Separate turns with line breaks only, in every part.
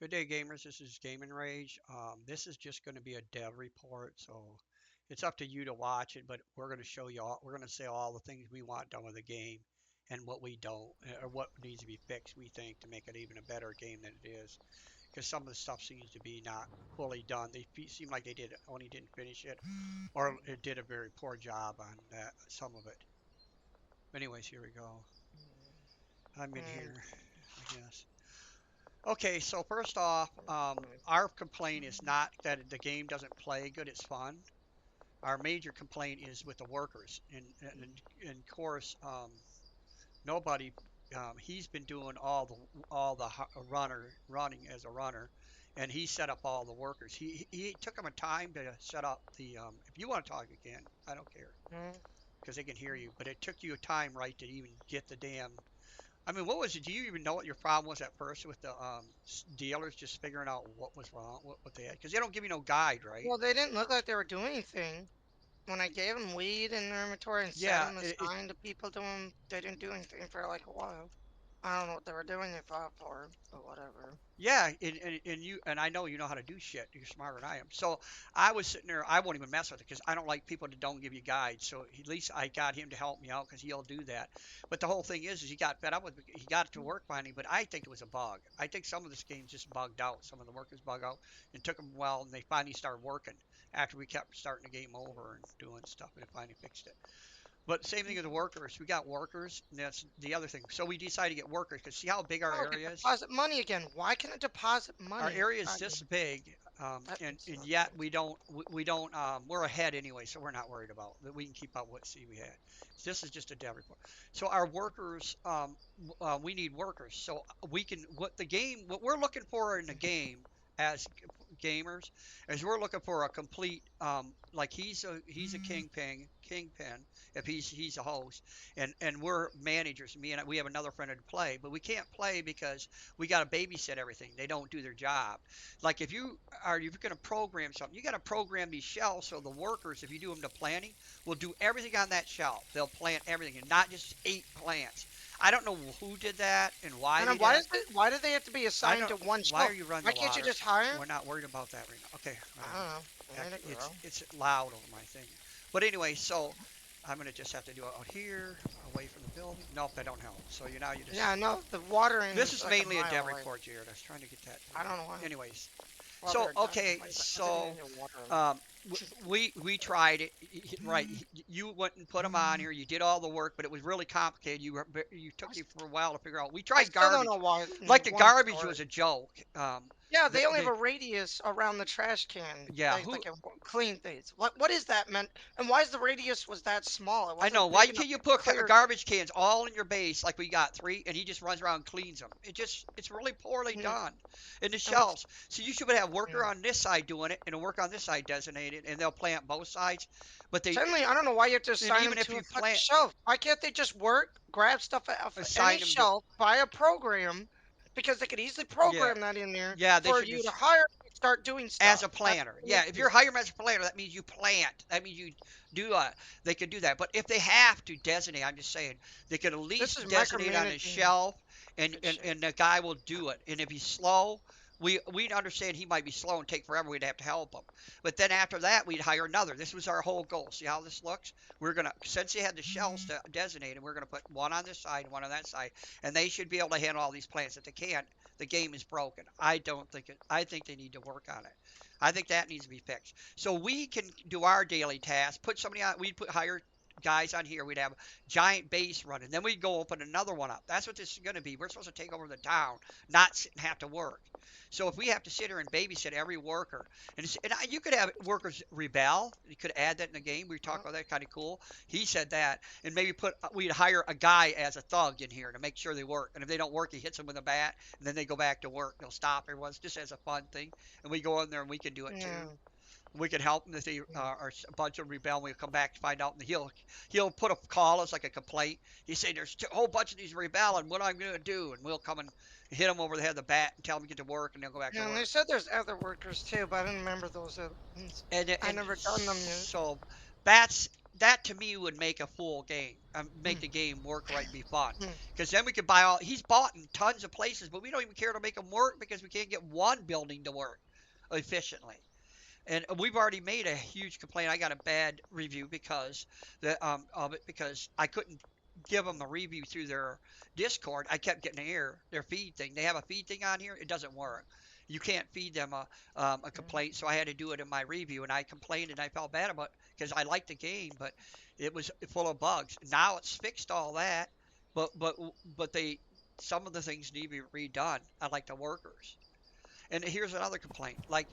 Good day, gamers. This is Gaming Rage. This is just going to be a dev report, so it's up to you to watch it. But we're going to show you all. We're going to say all the things we want done with the game, and what we don't, or what needs to be fixed. We think to make it even a better game than it is, because some of the stuff seems to be not fully done. They seem like they didn't finish it, or it did a very poor job on that, some of it. Anyways, here we go. I'm in
And
here, I guess. Okay, so first off, our complaint is not that the game doesn't play good, it's fun. Our major complaint is with the workers. And of course, nobody, he's been doing running as a runner, and he set up all the workers. He took him a time to set up the, if you want to talk again, I don't care, because they can hear you, but it took you a time, right, to even get the damn I mean, what was it? Do you even know what your problem was at first with the dealers just figuring out what was wrong, what they had? Because they don't give you no guide, right?
well, they didn't look like they were doing anything. When I gave them weed in their inventory and set
Yeah,
them assigned to people to them, they didn't do anything for like a while. I don't know what they were doing it for, but whatever.
yeah, and you and I know you know how to do shit. You're smarter than I am. So I was sitting there. I won't even mess with it because I don't like people that don't give you guides. So at least I got him to help me out because he'll do that. But the whole thing is he got fed up with. He got to work finally. But I think it was a bug. I think some of this game just bugged out. Some of the workers bug out and took them a while, and they finally started working after we kept starting the game over and doing stuff, and it finally fixed it. But same thing with the workers. We got workers, and that's the other thing. So we decided to get workers because see how big our
Oh, I can
area is.
deposit money again. Why can I deposit
Our
money
area is this
again?
big,
That makes
and
no
yet
sense.
we don't we're ahead anyway, so we're not worried about that. We can keep up what see we had. So this is just a dev report. So our workers, we need workers, so we can what we're looking for in the game as gamers is we're looking for a complete like he's a kingpin if he's a host and we're managers me and we have another friend to play but we can't play because we got to babysit everything. They don't do their job. Like if you're going to program something, you got to program these shelves so the workers, if you do them to planting, will do everything on that shelf. They'll plant everything and not just 8 plants. I don't know who did that and why
And
they
then
did it.
why do they have to be
I
assigned
don't.
to one
Why are
shelf?
you running
Why
the
can't you
water?
just hire?
We're not worried about that right now. Okay,
I
whatever.
don't know. Let it
It's
grow.
loud over my thing. But anyway, so I'm gonna just have to do it out here, away from the building. Nope, that don't help. So you just.
Yeah, I know. The watering
This
is
is
like a
mainly a
mile
dev
away.
report, Jared. I was trying to get that.
I don't know why.
Anyways,
Well,
so
they're done
okay,
anyway, but I didn't
so
need to water them.
um, we tried it. Right, you went and put them on here. You did all the work, but it was really complicated. You
I,
took you for a while to figure out. We
I
tried
still don't know
garbage,
why in
like the
one
garbage
store.
was a joke.
Yeah,
The,
they only have
the
a radius around the trash can.
yeah,
They
who
can clean things. What is that meant? And why is the radius was that small? It
I know.
wasn't
Why
big
can't
enough
you
to
put
clear.
garbage cans all in your base like we got three, and he just runs around and cleans them? It's really poorly
Mm,
done in the
and what's
shelves. So you should have a worker
mm.
on this side doing it and a worker on this side designated, and they'll plant both sides. But they
Suddenly, I don't know why you have to
and
assign them
even if
to a
you
fucking
plant
shelf. Why can't they just work, grab stuff off of any
assign them to
shelf, buy a program, because they could easily
yeah
program that in there
yeah they
for
should
you to
just
hire and start doing
as a
stuff. That's
planner.
what they
Yeah,
need
if
to
you're
do.
hiring as a planner, that means you plant. That means you do they could do that. But if they have to designate, I'm just saying, they could at
This is
least designate on the
micromanaging
shelf
good shit.
and the guy will do it. And if he's slow, we'd understand he might be slow and take forever. We'd have to help him. But then after that, we'd hire another. This was our whole goal. See how this looks? We're gonna since they had the shelves to designate, and we're gonna put one on this side, one on that side, and they should be able to handle all these plants. If they can't, the game is broken. I don't think it. I think they need to work on it. I think that needs to be fixed. So we can do our daily tasks. Put somebody on. We'd put hire guys on here. We'd have a giant base running. Then we'd go open another one up. That's what this is going to be. We're supposed to take over the town, not sit and have to work. So if we have to sit here and babysit every worker, you could have workers rebel. You could add that in the game. We talked
Well,
about that, kind of cool. He said that, and maybe we'd hire a guy as a thug in here to make sure they work. And if they don't work, he hits them with a bat, and then they go back to work. They'll stop everyone's just as a fun thing, and we go in there and we can do it too.
yeah.
We can help them if they are a bunch of rebel. We'll come back to find out, and he'll put a call us like a complaint. He say there's a whole bunch of these rebelling. What I'm gonna do, and we'll come and hit them over the head with the bat and tell them to get to work, and they'll go back to
Yeah, and they
work.
said there's other workers too, but I didn't remember those other ones. I
And
never done them yet.
so bats. that to me would make a full game, make
Mm,
the game work right and be fun.
mm,
Because then we could buy all. He's bought in tons of places, but we don't even care to make them work because we can't get one building to work efficiently. And we've already made a huge complaint. I got a bad review because of it because I couldn't give them a review through their Discord. I kept getting an error. Their feed thing. They have a feed thing on here. It doesn't work. You can't feed them a complaint, so I had to do it in my review. And I complained and I felt bad about because I liked the game, but it was full of bugs. Now it's fixed all that, but but but they some of the things need to be redone. I like the workers. And here's another complaint. Like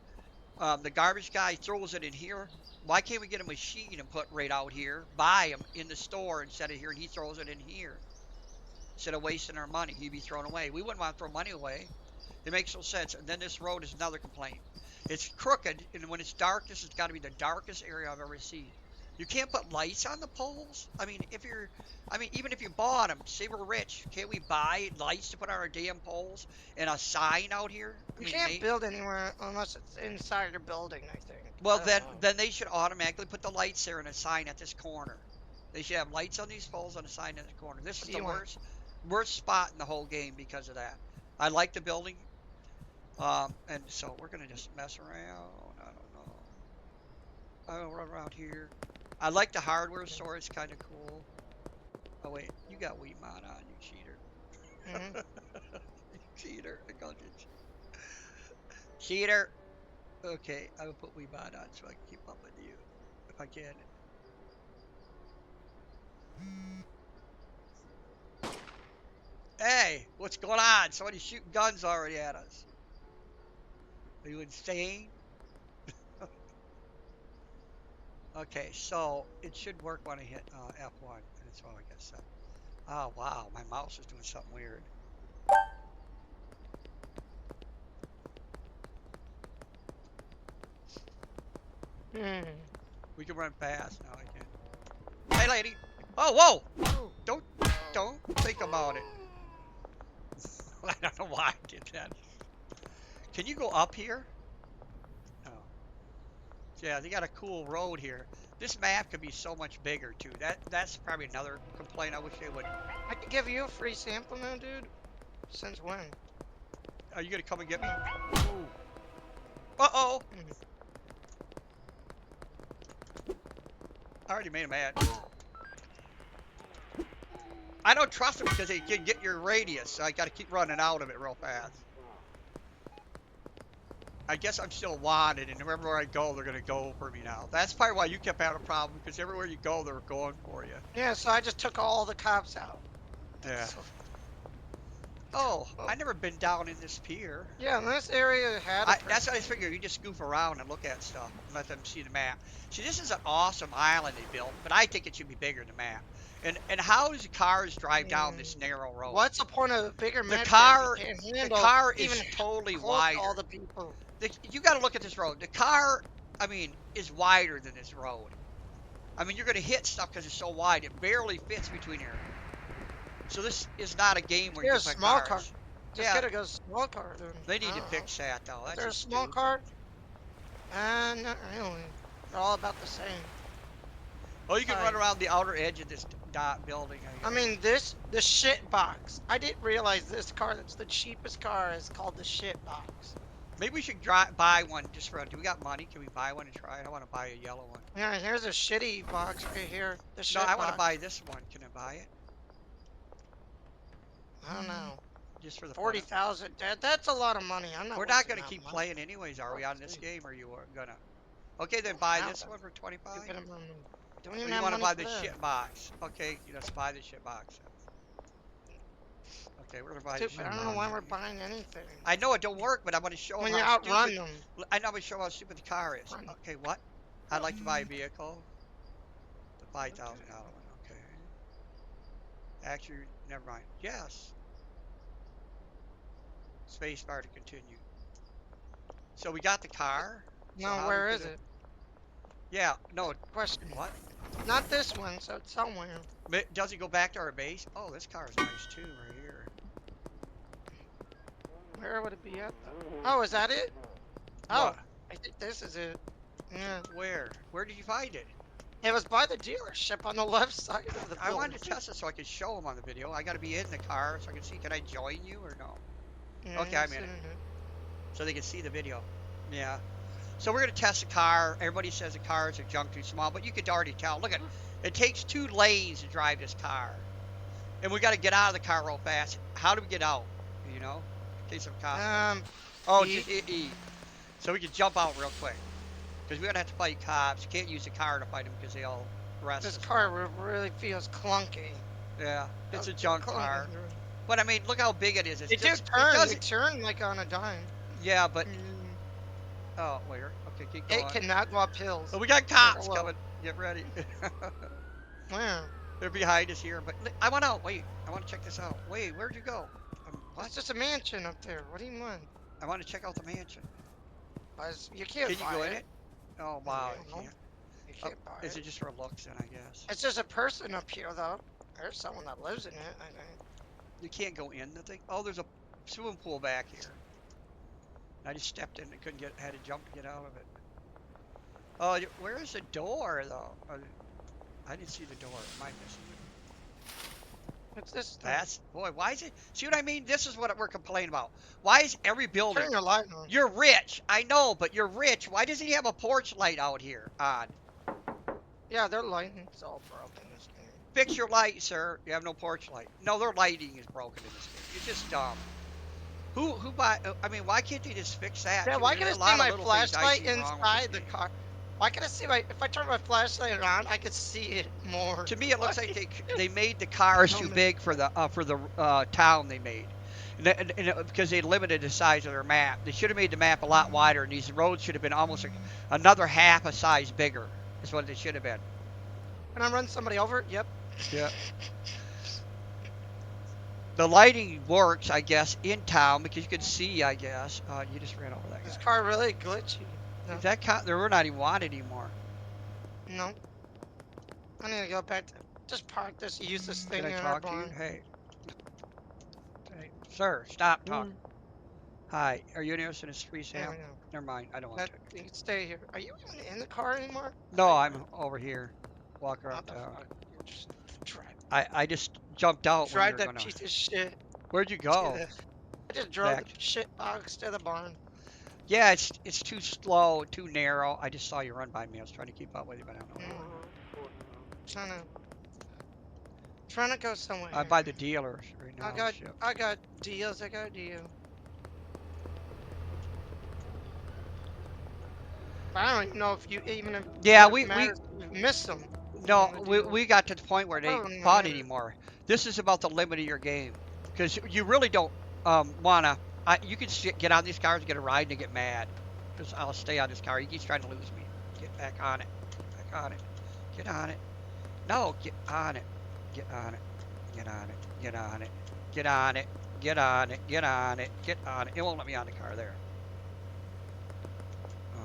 the garbage guy throws it in here. Why can't we get a machine and put right out here, buy them in the store instead of here, and he throws it in here instead of wasting our money? He'd be thrown away. We wouldn't want to throw money away. It makes no sense. And then this road is another complaint. It's crooked, and when it's dark, this has got to be the darkest area I've ever seen. You can't put lights on the poles. I mean, even if you bought them, say we're rich, can't we buy lights to put on our damn poles and a sign out here? I
you
mean,
can't build anywhere unless it's inside your building, I think.
well,
I don't
then
know.
then they should automatically put the lights there and a sign at this corner. They should have lights on these poles and a sign at the corner. This is
What do
the
you want?
worst spot in the whole game because of that. I like the building, and so we're gonna just mess around. I don't know. I'll run around here. I like the hardware store. It's kind of cool. Oh wait, you got Weedmon on, you cheater.
Mm-hmm.
You cheater. I called you cheater. Okay, I will put Weedmon on so I can keep up with you if I can. Hey, what's going on? Somebody's shooting guns already at us. Are you insane? Okay, so it should work when I hit F1. That's all I guess. Oh, wow, my mouse is doing something weird.
Mm.
We can run fast now. I can. Hey, lady. Oh, whoa!
Oh.
Don't don't think about it. I don't know why I did that. Can you go up here? No. Yeah, they got a cool road here. This map could be so much bigger too. That's probably another complaint. I wish they would.
I could give you a free sample now, dude. Since when?
Are you gonna come and get me? Ooh. Uh-oh.
Mm.
I already made him mad. I don't trust them because they can get your radius, so I gotta keep running out of it real fast. I guess I'm still wanted, and wherever I go, they're gonna go for me now. That's probably why you kept having a problem, because everywhere you go, they're going for you.
Yeah, so I just took all the cops out.
Yeah.
So,
Oh, I never been down in this pier.
yeah, and this area had a
That's what I figured. You just goof around and look at stuff and let them see the map. See, this is an awesome island they built, but I think it should be bigger than the map. And how does cars drive down this narrow road?
What's the point of a bigger map?
car-
if you can't
The
handle
car
even
is totally
close to
wider.
all the people.
You got to look at this road. The car, I mean, is wider than this road. I mean, you're going to hit stuff because it's so wide. It barely fits between here. So this is not a game where you
Here's
can
a
put
small
cars.
car. Just
Yeah.
gotta go small car then.
They need
I
to
don't know.
fix that though.
Is
That's
there a
just
small
stupid.
car? Not really. They're all about the same.
Oh, you can run
Fine.
around the outer edge of this dot building.
I mean, the shit box. I didn't realize this car that's the cheapest car is called the shit box.
Maybe we should buy one just for. Do we got money? Can we buy one and try it? I want to buy a yellow one.
Yeah, here's a shitty box right here. The shit
No, I
box.
want to buy this one. Can I buy it?
I don't know.
Just for the fun of it?
40,000. That's a lot of money. I'm not.
We're not
wasting
gonna
that
keep
money.
playing anyways, are we, on this
Sweet.
game? Or you are gonna? Okay, then buy
Now
this
then.
one for 25.
Stupid amount of money. Don't
Or
even
you
have
want to
money
buy
for
the
that.
shit box? Okay, let's buy the shit box. Okay, we're gonna buy the
Stupid.
shit
I don't
box.
know why we're buying anything.
I know it don't work, but I want to show
When
them
you
how
outrun
stupid.
them.
I know I want to show how stupid the car is.
Run.
Okay, what? I'd like to buy a vehicle. The $5,000 one. Okay. Actually, never mind. Yes. Space bar to continue. So we got the car. So
No,
how
where
do we
is
get
it?
Yeah. No.
Question.
What?
Not this one, so it's somewhere.
Does it go back to our base? Oh, this car is nice too, right here.
Where would it be at though? Oh, is that it? Oh,
What?
I think this is it. Yeah.
Where? Where did you find it?
It was by the dealership on the left side of the
I
building.
wanted to test it so I could show them on the video. I got to be in the car so I can see. Can I join you or no? Okay, I'm in it. So they can see the video. Yeah. So we're gonna test the car. Everybody says the cars are junk too small, but you could already tell. Look at it takes 2 lanes to drive this car, and we got to get out of the car real fast. How do we get out? You know, in case of cops. Oh,
E.
just E. So we can jump out real quick because we're gonna have to fight cops. You can't use the car to fight them because they'll arrest us.
This car really feels clunky.
Yeah, it's a junk
Clunky.
car. But I mean, look how big it is. It's
It
just,
do turn.
doesn't-
It turn like on a dime.
Yeah, but oh, where? Okay, keep going.
It cannot go up hills.
Oh, we got cops
Hello.
coming. Get ready.
Where?
They're behind us here, but I want out. Wait, I want to check this out. Wait, where'd you go? What?
It's just a mansion up there. What do you want?
I want to check out the mansion.
You can't
Can you
buy
go in
it.
it? Oh, wow,
No,
you can't.
You can't buy
Is
it.
it just for looks then, I guess?
It's just a person up here, though. There's someone that lives in it, I think.
You can't go in the thing? Oh, there's a swimming pool back here. I just stepped in and had to jump to get out of it. Oh, where is the door, though? I didn't see the door. Am I missing it?
What's this?
Boy, why is it? See what I mean? This is what we're complaining about. Why is every building?
Turn your light on.
You're rich. I know, but you're rich. Why doesn't he have a porch light out here on?
Yeah, their lighting's all broken this game.
Fix your light, sir. You have no porch light. No, their lighting is broken in this game. You're just dumb. Who buy? I mean, why can't they just fix that?
Yeah,
too?
why
There's
can
a
I
lot
see
of
my
little things I
flashlight
see wrong with
inside
this
the
game.
car? Why can I see if I turn my flashlight on, I can see it more.
To me, it looks like they made the cars too big for the town they made. Because they limited the size of their map. They should have made the map a lot wider, and these roads should have been almost another half a size bigger. Is what they should have been.
Can I run somebody over? Yep.
Yeah. The lighting works, I guess, in town because you can see, I guess. You just ran over that
This
guy.
car really glitchy. No.
We're not even wanted anymore.
No. I need to go back to just park this useless thing
Can I
in our
talk to you?
barn.
Hey. Sir, stop talking. Hi. Are you interested in free
Yeah,
Sam?
I know.
Never mind. I don't want
That,
to.
you can stay here. Are you even in the car anymore?
No, I'm over here. Walk
What
around
the
town.
fuck? You're just drive.
I just jumped out when you
Drive
were
that
gonna.
piece of shit.
Where'd you
to
go?
I just drove
Back.
the shit box to the barn.
Yeah, it's too slow, too narrow. I just saw you run by me. I was trying to keep up with you, but I don't know.
Trying to go somewhere.
I'm by the dealers right now.
I got
Shit.
I got deals. I got a deal. But I don't even know if you even if
Yeah,
it
we
matters if you missed them.
no,
the
we
deal.
we got to the point where they
Oh,
fought
no.
anymore. This is about the limit of your game, because you really don't wanna. You can get on these cars, get a ride, and get mad. Because I'll stay on this car. He keeps trying to lose me. Get back on it. Back on it. Get on it. No, get on it. Get on it. Get on it. Get on it. Get on it. Get on it. Get on it. Get on it. It won't let me on the car there. Oh.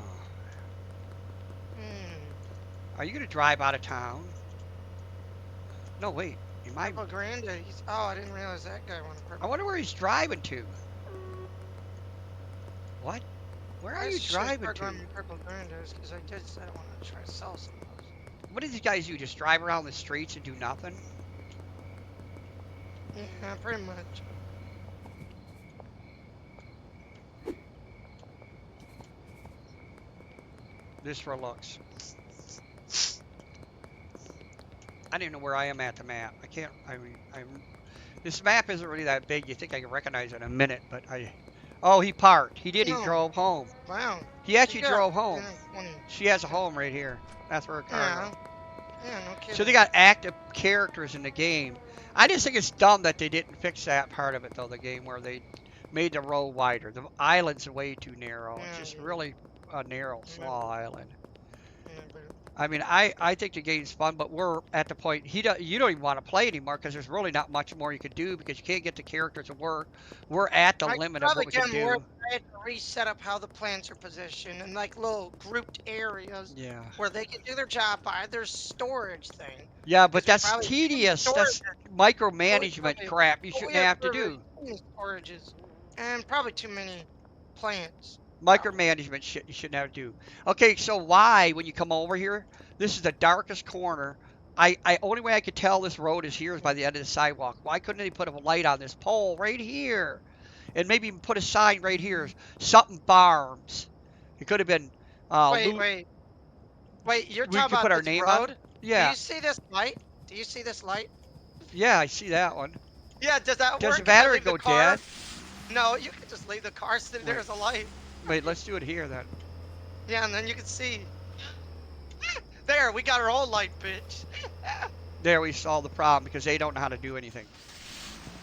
Are you gonna drive out of town? No, wait. You might.
Purple Grande. Oh, I didn't realize that guy wanted
I
purple.
wonder where he's driving to. What? Where are you driving to?
Purple Grandes because I did say I want to try to sell some of those.
What do these guys do? Just drive around the streets and do nothing?
Yeah, pretty much.
This for looks. I don't even know where I am at the map. I can't. I mean, this map isn't really that big. You think I can recognize it in a minute, but I. Oh, he parked. He did. He
No.
drove home.
Wow.
He actually
Yeah,
drove home.
yeah, 20.
She has a home right here. That's where her car
Yeah.
goes.
Yeah, no kidding.
So they got active characters in the game. I just think it's dumb that they didn't fix that part of it though. The game where they made the road wider. The island's way too narrow. It's
Yeah.
just really a narrow, small island.
Yeah, but
I mean, I think the game's fun, but we're at the point you don't even want to play anymore because there's really not much more you can do because you can't get the characters to work. We're at the
I
limit of
probably
what we can
get more
do.
I had to reset up how the plants are positioned and like little grouped areas
Yeah.
where they can do their job by their storage thing.
Yeah, but
Because
that's
probably
tedious.
storage-
That's micromanagement
probably-
crap you
But we
shouldn't have to
really
do.
too many storages and probably too many plants.
Micromanagement shit you shouldn't have to do. Okay, so why, when you come over here, This is the darkest corner. I only way I could tell this road is here is by the end of the sidewalk. Why couldn't they put a light on this pole right here? And maybe even put a sign right here, something farms. It could have been
Wait,
Lou.
wait, wait. You're
We
talking
could
about
put our
this
name on it.
road? Do
Yeah,
you see this light? Do you see this light?
yeah, I see that one.
Yeah, does that
Does the
work if I
battery
leave the
go
car?
dead?
No, you can just leave the car sitting there
Wait,
as a light.
wait, let's do it here then.
Yeah, and then you can see. There, we got our own light, bitch.
There we solved the problem because they don't know how to do anything.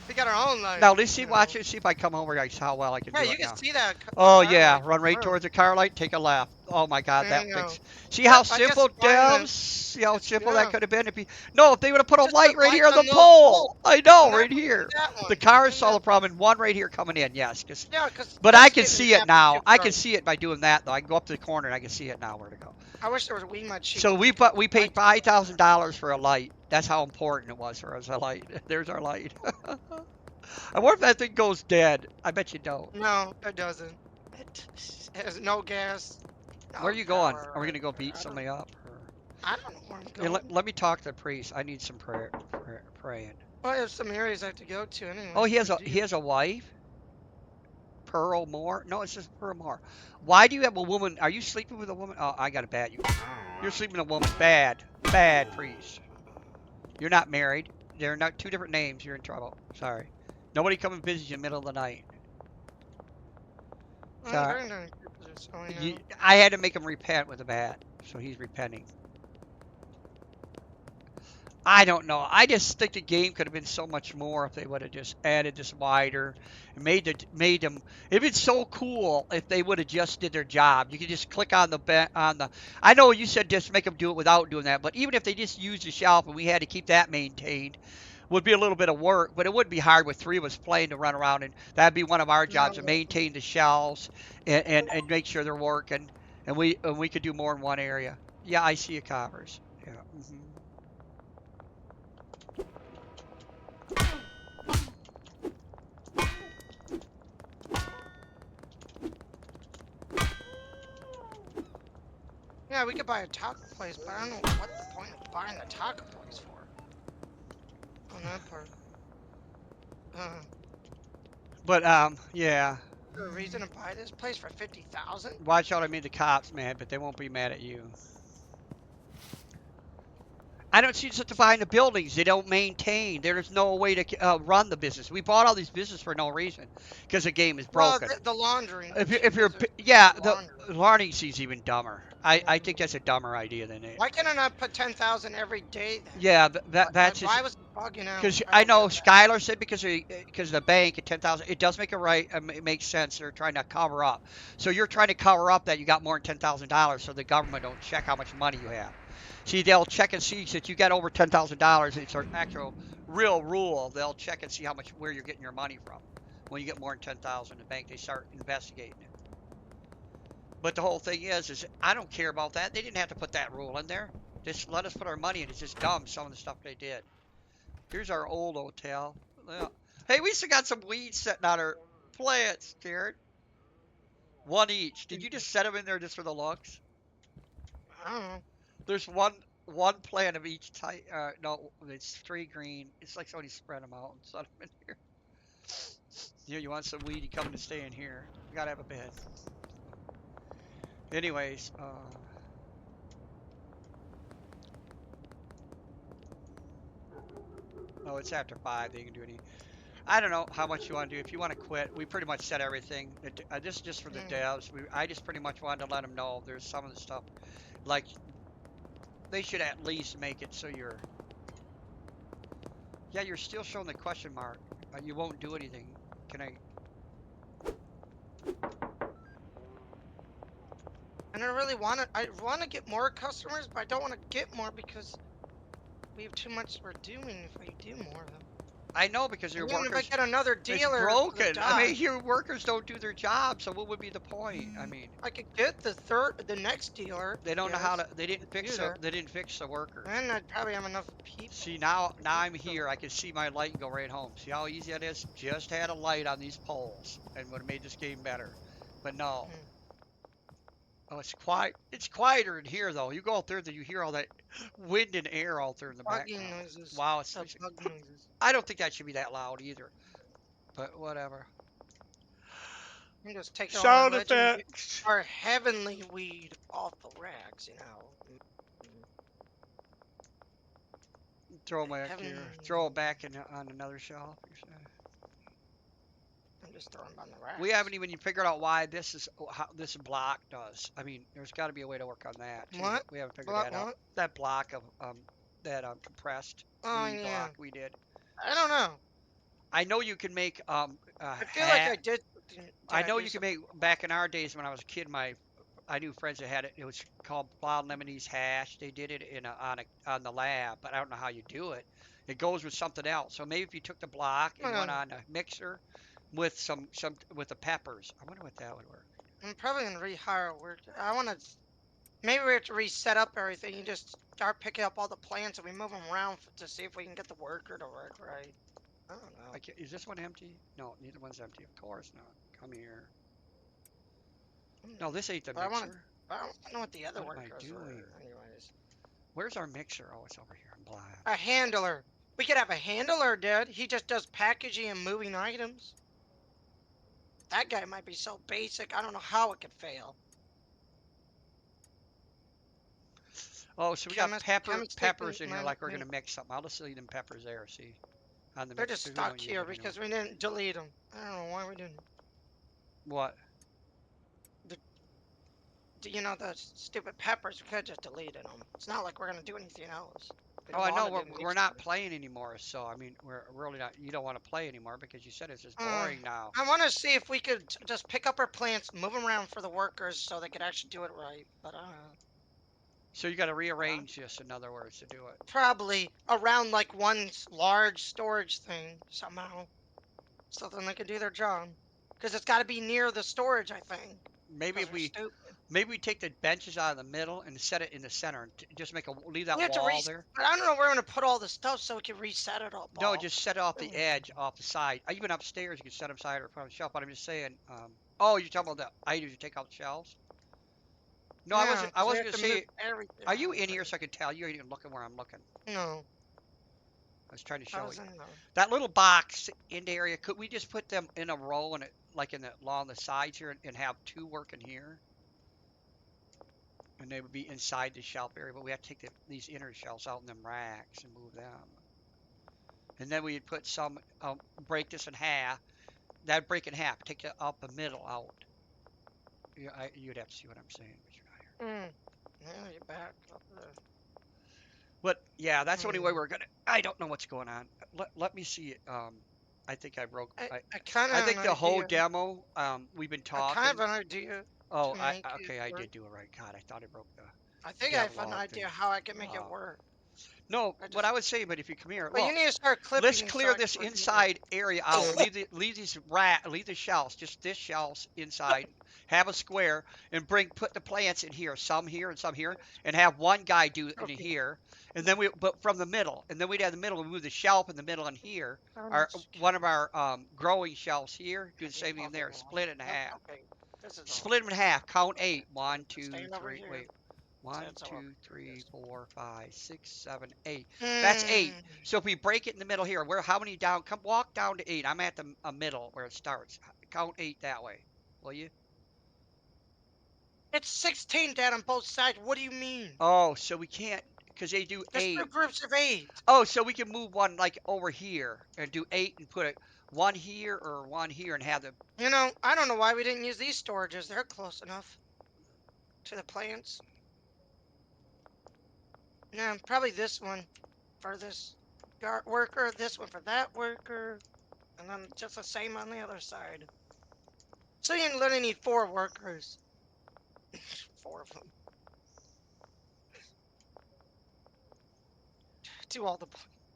We got our own light.
Now let's see,
you know.
watch it, see if I come over, guys, how well I can
Yeah,
do
you
it
can
now.
see that
Oh
car
yeah,
light
run right
through.
towards the car light, take a left. Oh my God,
There
that
you go.
fix. See how
But I guess
simple,
find
devs? See how simple that
yeah.
could have been if you. No, if they would have put a
Just put
light right here
lights
on the
on those poles,
pole. I know,
and that
right
would be
here.
that
The
one.
cars
And
saw
that,
the problem, and one right here coming in. Yes,
yeah, because
but I
that's
can
getting
see it
happy too
now. I can
far.
see it by doing that though. I can go up to the corner and I can see it now where to go.
I wish there was a Wii Mud sheet
So
so we could
we paid
light.
$5,000 for a light. That's how important it was for us. A light. There's our light. I wonder if that thing goes dead. I bet you don't.
No, it doesn't. It has no gas.
Where are
No
you going?
power
Are we
or
gonna go
anything.
beat somebody up? Or...
I don't know where I'm
Yeah,
going.
let me talk to the priest. I need some praying.
Well, I have some areas I have to go to anyway.
Oh,
So do
he
you?
has a wife, Pearl Moore. No, it's just Pearl Moore. Why do you have a woman? Are you sleeping with a woman? Oh, I got a bad. You're sleeping with a woman. Bad priest. You're not married. They're not two different names. You're in trouble. Sorry. Nobody come and visit you in the middle of the night.
I'm
Sorry.
very nice people, just so you know.
I had to make him repent with a bat, so he's repenting. I don't know. I just think the game could have been so much more if they would have just added this wider and made them. It'd been so cool if they would have just did their job. You could just click on the. I know you said just make them do it without doing that, but even if they just used the shelf and we had to keep that maintained, would be a little bit of work. But it would be hard with three of us playing to run around, and that'd be one of our jobs to
No,
maintain the shelves and make sure they're working, and we could do more in one area. Yeah, I see a Converse. Yeah.
yeah, we could buy a taco place, but I don't know what the point of buying a taco place for. On that part.
But yeah.
Is there a reason to buy this place for 50,000?
Watch out, I made the cops mad, but they won't be mad at you. I don't see justifying the buildings. They don't maintain. There's no way to run the business. We bought all these businesses for no reason because the game is
Well,
broken.
the laundry.
If you're yeah, the learning see's even dumber. I think that's a dumber idea than it.
Why can't I not put 10,000 every day then?
Yeah, that's
Why
just
was it bugging out?
because
I
I
don't
know
get that.
Skylar said because of the bank at 10,000. It does make it right. It makes sense. They're trying to cover up. So you're trying to cover up that you got more than $10,000, so the government don't check how much money you have. See, they'll check and see that you got over $10,000. It's an actual real rule. They'll check and see how much where you're getting your money from. When you get more than 10,000 in the bank, they start investigating it. But the whole thing is I don't care about that. They didn't have to put that rule in there. Just let us put our money in. It's just dumb, some of the stuff they did. Here's our old hotel. Yeah. Hey, we still got some weeds sitting on our plants, Jared. One each. Did you just set them in there just for the looks?
I don't know.
There's one plant of each type. No, it's three green. It's like somebody spread them out and set them in here. You want some weed? You come to stay in here. You gotta have a bed. Anyways, oh, it's after 5. They can do any. I don't know how much you want to do. If you want to quit, we pretty much said everything. This is just for the devs. I just pretty much wanted to let them know there's some of the stuff, like they should at least make it so you're. Yeah, you're still showing the question mark. You won't do anything. Can I?
And I want to get more customers, but I don't want to get more because we have too much we're doing if we do more of them.
I know because your
Even if I
workers.
get another
It's
dealer,
broken. I mean, your workers don't do their job, so what would be the point? I mean,
I could get the next dealer.
they don't know how to. They didn't
the
fix
user.
They didn't fix the workers.
And I'd probably have enough people.
See now I'm here. I can see my light and go right home. See how easy that is? Just had a light on these poles and would have made this game better. But no. Oh, it's quiet. It's quieter in here though. You go out there, then you hear all that wind and air out there in the
Bugging
background.
noises.
Wow,
The bug noises.
I don't think that should be that loud either. But whatever.
I'm just taking all our
Sound
legend,
effects.
our heavenly weed off the racks, you know.
Throw them back
Heaven.
here. Throw it back in on another shelf. You said.
I'm just throwing them on the
We
racks.
haven't even figured out why this is how this block does. I mean, there's got to be a way to work on that too,
What?
but we haven't figured
What?
that out.
What?
That block of that compressed
Oh
weed
yeah.
block we did.
I don't know.
I know you can make a
I feel like I
hat.
did. Did
I
I
know
do
you can
something?
make back in our days when I was a kid. I knew friends that had it. It was called wild Lebanese hash. They did it on the lab, but I don't know how you do it. It goes with something else. So maybe if you took the block and went on a mixer with some with the peppers. I wonder what that would work.
I'm probably gonna rehire a work. I want to. Maybe we have to reset up everything. You just start picking up all the plants and we move them around to see if we can get the worker to work right. I don't know.
Is this one empty? No, neither one's empty. Of course not. Come here. No, this ain't the
But I want to.
mixer.
I don't know what the other
What am I
workers
doing?
were. Anyways,
Where's our mixer? Oh, it's over here. I'm blind.
a handler. We could have a handler, Dad. He just does packaging and moving items. That guy might be so basic. I don't know how it could fail.
Oh, so we got
Chemist
peppers in here
man,
like we're gonna mix something. I'll just leave them peppers there. See, on the
they're
mixer
just
'cause we don't
stuck
use
here
them anyway.
because we didn't delete them. I don't know why we didn't.
What?
You know, the stupid peppers, we could just deleted them. It's not like we're gonna do anything else. We
Oh,
don't
I know
want to do
we're not
mixers.
playing anymore. So I mean, we're really not. You don't want to play anymore because you said it's just
Uh,
boring now.
I want to see if we could just pick up our plants, move them around for the workers so they could actually do it right. But
So you got to rearrange this, in other words, to do it.
probably around like one large storage thing somehow, so then they can do their job. Because it's got to be near the storage, I think.
Maybe
Because
if
we're
we
stupid.
maybe we take the benches out of the middle and set it in the center and just leave that
We have to
wall there.
but I don't know where we're gonna put all the stuff so we can reset it up
No,
all.
just set it off the edge, off the side. Even upstairs, you can set them side or front of the shelf. But I'm just saying. Oh, you're talking about the items you take off the shelves? No, I
Yeah,
wasn't. I
'cause we
wasn't
have
gonna
to move
say.
everything.
Are you in here so I can tell? You ain't even looking where I'm looking.
No,
I was trying to
I
show
was
you.
in the.
That little box in the area, could we just put them in a row and like in the along the sides here and have two working here? And they would be inside the shelf area, but we have to take these inner shelves out in them racks and move them. And then we'd put some, break this in half. That'd break in half. Take it up the middle out. You'd have to see what I'm saying, but you're not here.
Yeah, you're back up there.
But yeah, that's the only way we're gonna. I don't know what's going on. Let me see it. I think I broke.
I kind
I
of
think
an
the whole
idea.
demo. We've been
I kind
talking.
of an idea
Oh,
to make it
okay. I
work.
did do it right. God, I thought I broke the
I think I have an
Devlog thing.
idea how I can make it work.
No, what I would say, but if you come here,
But you
look.
need to start clipping.
Let's clear this inside area out. Leave these shelves, just this shelves inside. Have a square and put the plants in here, some here and some here, and have one guy do it in
Okay.
here. And then but from the middle, and then we'd have the middle. We move the shelf in the middle and here. One of our growing shelves here. Do the same thing there. Split it in half.
Okay.
Split them in half. Count 8. 1, 2,
Staying over
3.
here.
Wait. 1,
That's all
2,
up.
3, 4, 5, 6, 7, 8. That's 8. So if we break it in the middle here, how many down? Come walk down to 8. I'm at the middle where it starts. Count 8 that way, will you?
It's 16, Dad, on both sides. What do you mean?
Oh, so we can't, because they do
There's
8.
2 groups of 8.
Oh, so we can move one like over here and do 8 and put one here or one here and have the.
You know, I don't know why we didn't use these storages. They're close enough to the plants. Yeah, probably this one for this worker, this one for that worker, and then just the same on the other side. So you literally need 4 workers. 4 of them. Do all the.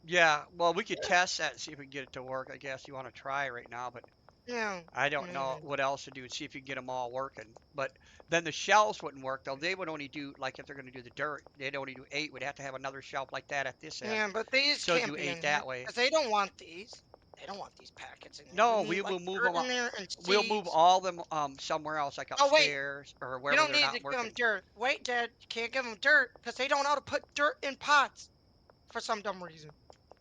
Yeah, well, we could test that and see if we can get it to work. I guess you want to try right now, but
Yeah.
I don't know what else to do and see if you can get them all working. But then the shelves wouldn't work though. They would only do like if they're going to do the dirt, they'd only do 8. We'd have to have another shelf like that at this end.
Yeah, but these
So
can't
do
be
8
in
that
here,
way.
'cause they don't want these. They don't want these packets in there.
No,
We need
we
like
will move
dirt
them.
in there and
We'll move
seeds.
all them somewhere else, like
Oh wait,
upstairs or
you
wherever
don't
they're
need to
not
give them
working.
dirt. Wait, Dad, you can't give them dirt because they don't know how to put dirt in pots for some dumb reason.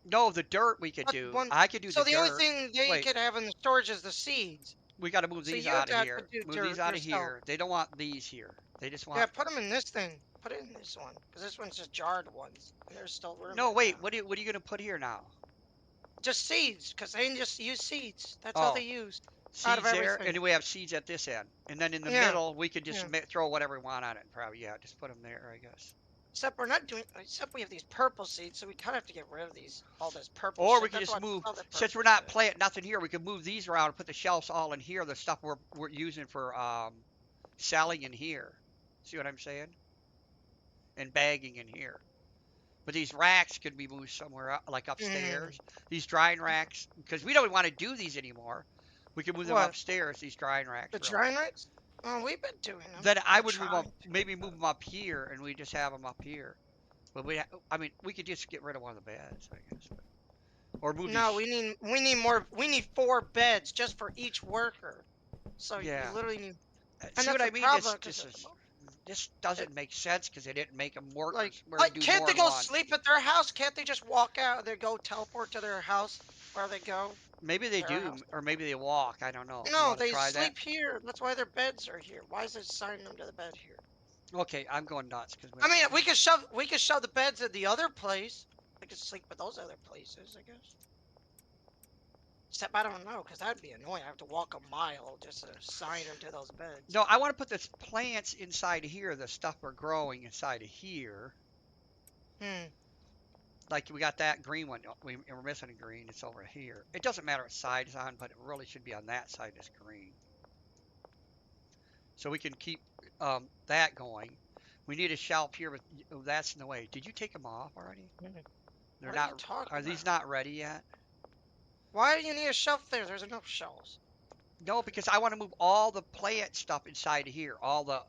No, the dirt we could
That's
do.
one.
I could do the
So the only
dirt.
thing they
Wait,
could have in the storage is the seeds.
we got to move
So
these
you,
out of
Dad,
here.
could do
Move these
dirt
out of
yourself.
here. They don't want these here. They just
Yeah,
want.
put them in this thing. Put it in this one because this one's just jarred ones. There's still room.
No,
in
wait.
that.
What are you gonna put here now?
Just seeds because they just use seeds. That's all
Oh,
they use out of
seeds there,
everything.
and then we have seeds at this end, and then in the
Yeah,
middle we could just
yeah.
throw whatever we want on it. Probably, yeah. Just put them there, I guess.
Except we're not doing. Except we have these purple seeds, so we kind of have to get rid of these. All this purple
Or we
shit.
could
That's why
just move,
I love the
since we're
purple
not
shit.
planting nothing here, we could move these around and put the shelves all in here. The stuff we're using for selling in here. See what I'm saying? And bagging in here. But these racks could be moved somewhere like
Mm.
upstairs. These drying racks, because we don't want to do these anymore. We can move them
What?
upstairs. These drying racks,
The
really.
drying rights? Oh, we've been doing them.
Then I
We're
would move them,
trying to,
maybe
but
move them up here, and we just have them up here. But I mean, we could just get rid of one of the beds, I guess. Or move
no,
these.
we need more. We need 4 beds just for each worker. So you
Yeah.
literally need. And
See
that's
what
the
I mean?
problem. Cause
This doesn't make sense because they didn't make them
like,
workers where we do
can't
more
they
than
go
one.
sleep at their house? Can't they just walk out? They go teleport to their house where they go.
Maybe they
Their
do,
house.
or maybe they walk. I don't know. You
No,
want to
they
try that?
sleep here. That's why their beds are here. Why is it assigning them to the bed here?
Okay, I'm going nuts because
I mean, we could shove the beds at the other place. They could sleep at those other places, I guess. Except I don't know, because that'd be annoying. I have to walk a mile just to assign them to those beds.
No, I want to put the plants inside of here. The stuff we're growing inside of here.
Hmm.
Like we got that green one. We're missing a green. It's over here. It doesn't matter what side it's on, but it really should be on that side. That's green. So we can keep that going. We need a shelf here, but that's in the way. Did you take them off already? They're
What are
not.
you talking
Are these
about?
not ready yet?
Why do you need a shelf there? There's enough shelves.
No, because I want to move all the plant stuff inside of here. All the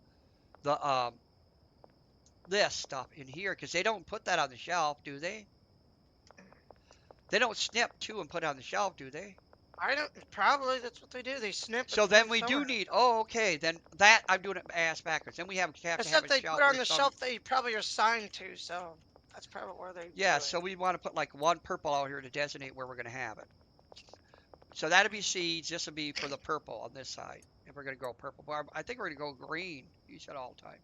this stuff in here, because they don't put that on the shelf, do they? They don't snip too and put it on the shelf, do they?
I don't. Probably that's what they do. They snip.
So
And
then
put
we
it
do
somewhere.
need. Oh, okay. Then that I'm doing it ass backwards. Then we have to have
Except
a
they
shelf
put it on
with
the
some.
shelf they probably are assigned to, so that's probably where they
Yeah.
do
So
it.
we want to put like one purple out here to designate where we're going to have it. So that'll be seeds. This will be for the purple on this side. If we're going to grow purple, but I think we're going to go green. You said all the time.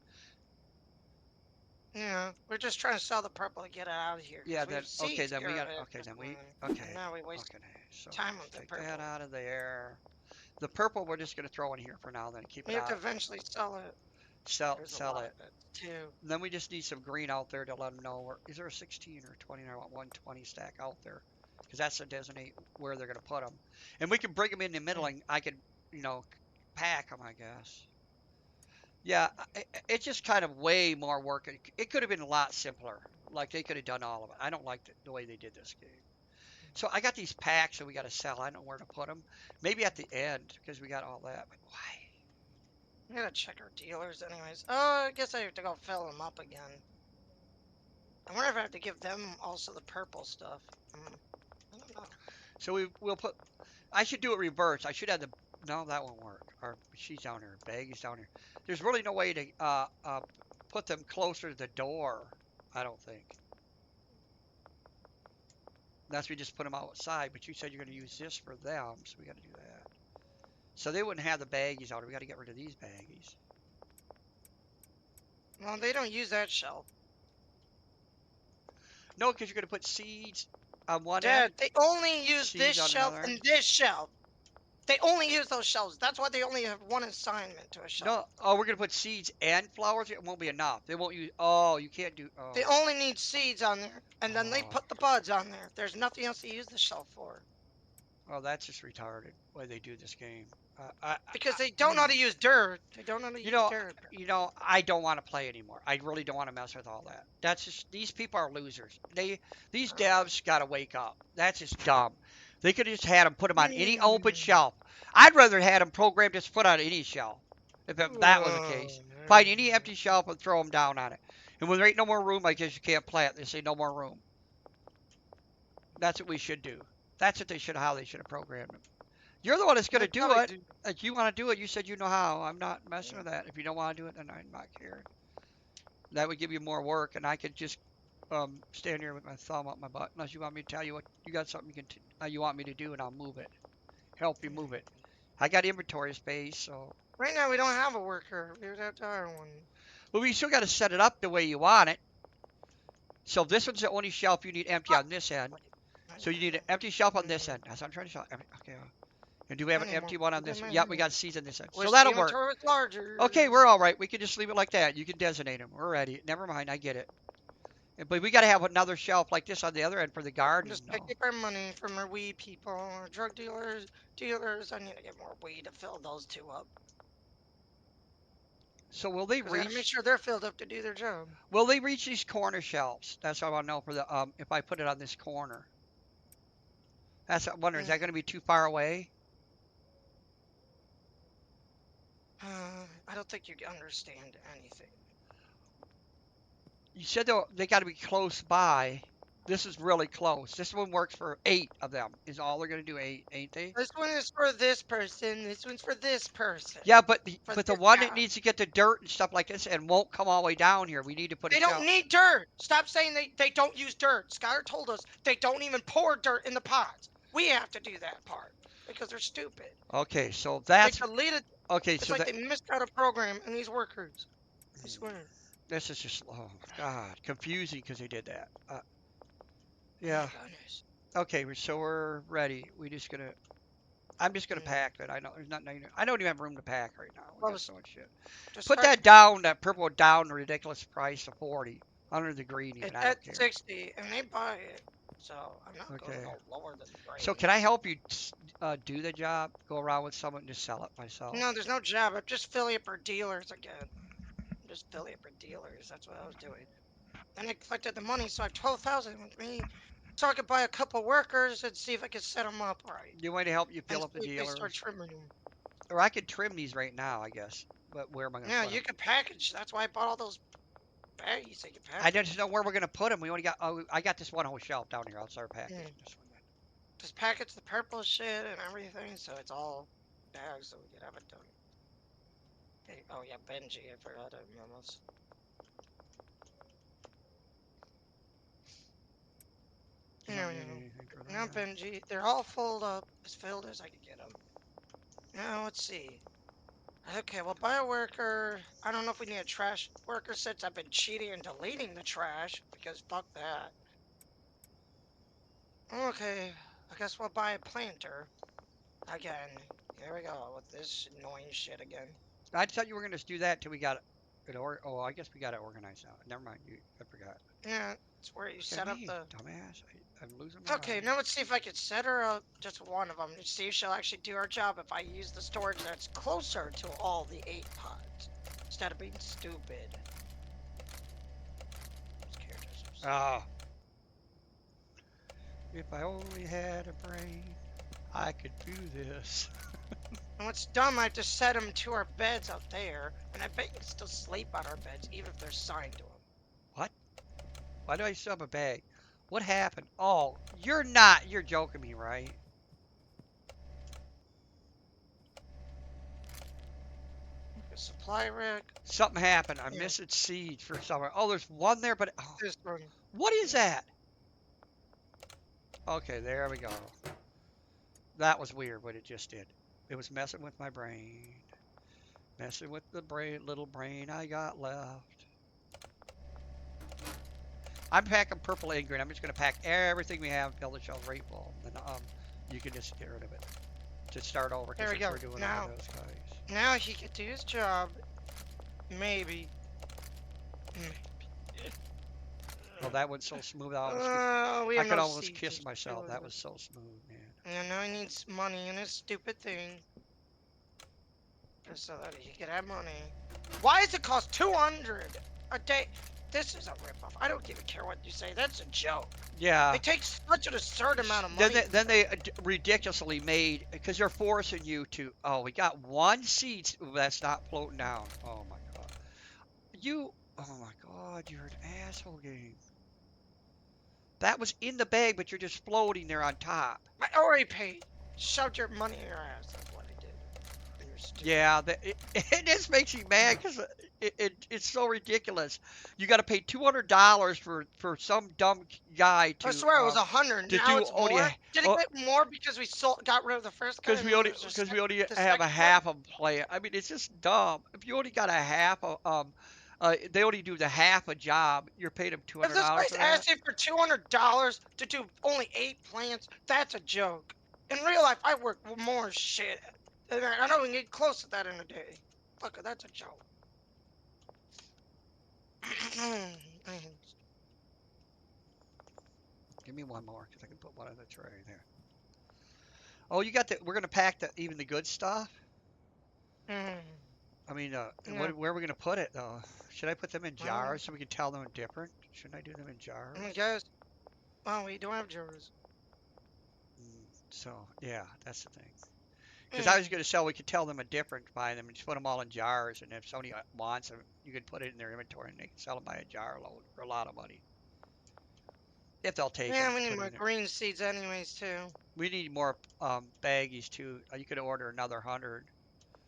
Yeah, we're just trying to sell the purple to get it out of here. 'Cause
Yeah.
we
Then
have
okay.
seeds
Then we
here
got.
at
Okay.
this
Then we.
point.
Okay.
Now we waste
Okay. So
time with the
take
purple.
that out of there. The purple we're just going to throw in here for now. Then keep
We
it
have to
out.
eventually sell it.
Sell
There's a
sell
lot
it.
of it too.
And then we just need some green out there to let them know where. Is there a 16 or 20? I want 120 stack out there. Because that's to designate where they're going to put them. And we can bring them in the middle and I could, pack them, I guess. Yeah, it's just kind of way more work. It could have been a lot simpler. Like they could have done all of it. I don't like the way they did this game. So I got these packs that we got to sell. I don't know where to put them. Maybe at the end because we got all that. But why?
We gotta check our dealers, anyways. Oh, I guess I have to go fill them up again. I wonder if I have to give them also the purple stuff. I don't know.
So we'll put. I should do it reverse. I should have the. No, that won't work. Or she's down here. Bag is down here. There's really no way to put them closer to the door. I don't think. Unless we just put them outside. But you said you're going to use this for them, so we got to do that. So they wouldn't have the baggies out. We got to get rid of these baggies.
Well, they don't use that shelf.
No, because you're going to put seeds on one
Dad,
end.
they only use
Seeds
this
on
shelf
another
and
end.
this shelf. They only use those shelves. That's why they only have one assignment to a shelf.
No, oh, we're going to put seeds and flowers. It won't be enough. They won't use. Oh, you can't do. Oh.
They only need seeds on there, and then they
Oh.
put the buds on there. There's nothing else to use the shelf for.
Oh, that's just retarded. The way they do this game.
Because they don't know how to use dirt. They don't know how to use dirt.
I don't want to play anymore. I really don't want to mess with all that. That's just these people are losers. These devs got to wake up. That's just dumb. They could have just had them put them on any open shelf. I'd rather had them programmed just put on any shelf. If that was the case, find any empty shelf and throw them down on it. And when there ain't no more room, I guess you can't plant. They say no more room. That's what we should do. That's what how they should have programmed them. You're the one that's gonna
They
do
probably
it.
do.
If you want to do it, you said you know how. I'm not messing
Yeah.
with that. If you don't want to do it, then I'm not caring. That would give you more work, and I could just stand here with my thumb up my butt. Unless you want me to tell you what you got something you want me to do, and I'll move it. Help you move it. I got inventory space, so.
Right now we don't have a worker. We would have to hire one.
But we still got to set it up the way you want it. So this one's the only shelf you need empty on this end. So you need an empty shelf on this end. That's what I'm trying to show. Okay. And do we have an empty one on this one? Yep, we got seeds on this end. So
Wish the
that'll work.
inventory was larger.
Okay, we're all right. We can just leave it like that. You can designate them. We're ready. Never mind. I get it. But we got to have another shelf like this on the other end for the garden.
Just
No.
pick our money from our weed people, our drug dealers. I need to get more weed to fill those two up.
So will they
'Cause I gotta make
reach?
sure they're filled up to do their job.
Will they reach these corner shelves? That's what I want to know for the if I put it on this corner. That's what I'm wondering. Is that going to be too far away?
I don't think you understand anything.
You said they got to be close by. This is really close. This one works for 8 of them. Is all they're going to do 8, ain't they?
This one is for this person. This one's for this person.
Yeah, but
For
the
this
one
guy.
that needs to get the dirt and stuff like this and won't come all the way down here. We need to put a
They
shelf.
don't need dirt. Stop saying they don't use dirt. Skylar told us they don't even pour dirt in the pots. We have to do that part because they're stupid.
Okay, so that's
They deleted.
okay.
It's
So
like
that
they missed out a program in these workers. I swear.
this is just God confusing because they did that.
Oh
Yeah.
my goodness.
Okay, so we're ready. I'm just gonna pack it. I know there's nothing. I don't even have room to pack right now. We got
Close.
so much shit.
Just
Put
start-
that down. That purple down. The ridiculous price of 40 under the green. Even
It's
I don't
at
care.
60, and they buy it. So I'm not going
Okay.
to go lower than green.
So can I help you do the job? Go around with someone and just sell it myself.
No, there's no job. I'm just filling up our dealers again. I'm just filling up our dealers. That's what I was doing. Then I collected the money, so I have 12,000 with me, so I could buy a couple workers and see if I could set them up right.
You want me to help you fill
And
up the
see if they
dealers?
start trimming them.
Or I could trim these right now, I guess. But where am I gonna
Yeah,
put
you
'em?
can package. That's why I bought all those baggies. They can
I
package.
just know where we're gonna put them. We only got. Oh, I got this one whole shelf down here. I'll start packaging this one.
Just package the purple shit and everything, so it's all bags, so we can have it done. Hey, oh yeah, Benji. I forgot to almost. Yeah, now Benji, they're all filled up, as filled as I can get them. Now let's see. Okay, well, buy a worker. I don't know if we need a trash worker since I've been cheating and deleting the trash because fuck that. Okay, I guess we'll buy a planter again. Here we go with this annoying shit again.
I thought you were gonna do that till we got it. Oh, I guess we got it organized now. Never mind. I forgot.
Yeah, it's where you set up the.
Dumbass. I'm losing my
Okay,
mind.
now let's see if I can set her up, just one of them, to see if she'll actually do her job if I use the storage that's closer to all the 8 pods, instead of being stupid.
Oh. If I only had a brain, I could do this.
And what's dumb, I have to set them to our beds out there, and I bet you can still sleep on our beds, even if they're signed to them.
What? Why do I still have a bag? What happened? Oh, you're joking me, right?
The supply rack.
Something happened. I'm
Yeah.
missing seeds for somewhere. Oh, there's one there, but oh,
This one.
what is that? Okay, there we go. That was weird what it just did. It was messing with my brain. Messing with the little brain I got left. I'm packing purple and green. I'm just gonna pack everything we have, fill the shelf right full. Then you can just get rid of it. Just start over
There
because
we go.
we're doing
Now-
all those guys.
Now he can do his job. Maybe.
Well, that went so smooth. I
We have
could
no
almost
seeds,
kiss
it's
myself.
killing
That
us.
was so smooth, man.
And now he needs money in his stupid thing. Just so that he can have money. Why does it cost 200 a day? This is a ripoff. I don't even care what you say. That's a joke.
Yeah.
It takes such an absurd amount of money.
Then they ridiculously made because they're forcing you to. Oh, we got one seat that's not floating down. Oh my god. Oh my god, you're an asshole game. That was in the bag, but you're just floating there on top.
I already paid. Shoved your money in your ass. That's what I did. And you're stupid.
Yeah, it just makes me mad because it's so ridiculous. You got to pay $200 for some dumb guy
I swear it was 100.
to
Now
do
it's
only
more. Did it get more because we got rid of the first guy and then there's
because we only
the
have a
second guy?
half of play. I mean, it's just dumb. If you only got a half of they only do the half a job. You're paying them two
If
hundred
this
dollars
place
for that.
asked you for $200 to do only 8 plants, that's a joke. In real life, I work more shit. And I don't even get close to that in a day. Fuck, that's a joke.
Give me one more because I can put one in the tray there. Oh, you got the. We're gonna pack even the good stuff. I mean,
Yeah,
where are we gonna put it though? Should I put them in
I don't know.
jars so we can tell them different? Shouldn't I do them in jars?
I guess. Oh, we don't have jurors.
So yeah, that's the thing. Because I
Mm.
was gonna sell, we could tell them a different by them and just put them all in jars, and if somebody wants them, you could put it in their inventory and they can sell them by a jar load for a lot of money. If they'll take them,
Yeah, we need
put it
more
in there.
green seeds anyways, too.
We need more baggies too. You could order another 100.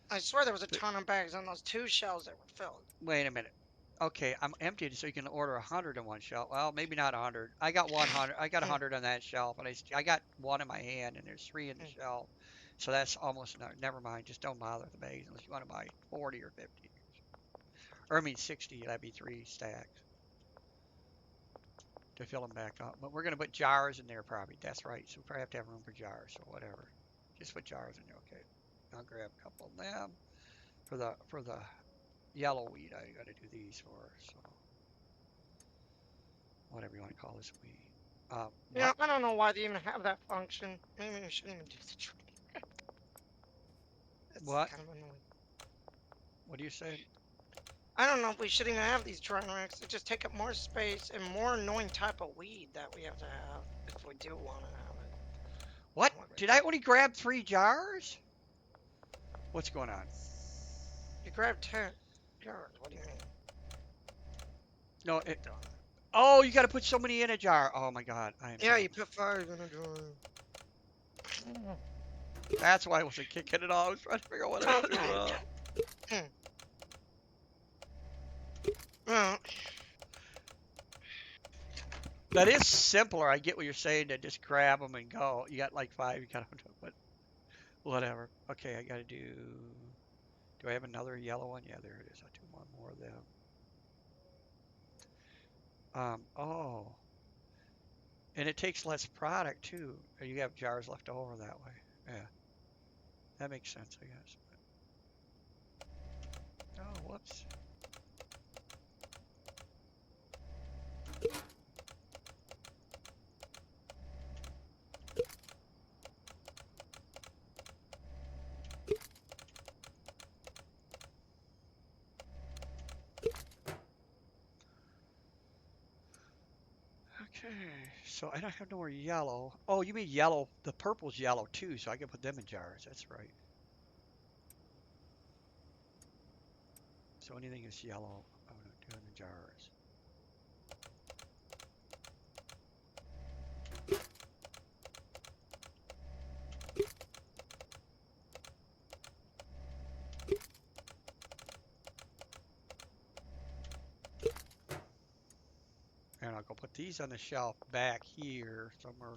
I swear there was a
But
ton of bags on those 2 shelves that were filled.
wait a minute. Okay, I'm emptied, so you can order 100 on one shelf. Well, maybe not 100. I got 100. I got 100 on that shelf, and I got one in my hand, and there's 3 in the shelf. So that's almost never mind. Just don't bother with the bags unless you want to buy 40 or 50. Or I mean 60. That'd be 3 stacks to fill them back up. But we're gonna put jars in there probably. That's right. So we probably have to have room for jars. So whatever. Just put jars in there. Okay. I'll grab a couple of them for the yellow weed. I got to do these for. So whatever you want to call this weed.
You know,
What?
I don't know why they even have that function. Maybe we shouldn't even do the tree. That's
What?
kind of annoying.
What do you say?
I don't know if we should even have these drying racks. They just take up more space and more annoying type of weed that we have to have if we do want to have it.
What? Did I only grab 3 jars? What's going on?
You grab 10 jars. What do you mean?
No. Oh, you got to put so many in a jar. Oh my God.
Yeah, you put 5 in a jar.
That's why I wasn't kicking it off. I was trying to figure out what I was doing wrong.
Well,
That is simpler. I get what you're saying to just grab them and go. You got like 5. You got to, but whatever. Okay, I got to do. Do I have another yellow one? Yeah, there it is. I'll do one more of them. Oh, and it takes less product too. You have jars left over that way. Yeah, that makes sense, I guess. Oh, whoops. Okay, so I don't have no more yellow. Oh, you mean yellow? The purple's yellow too, so I can put them in jars. That's right. So anything that's yellow, I'm gonna do in the jars. And I'll go put these on the shelf back here somewhere.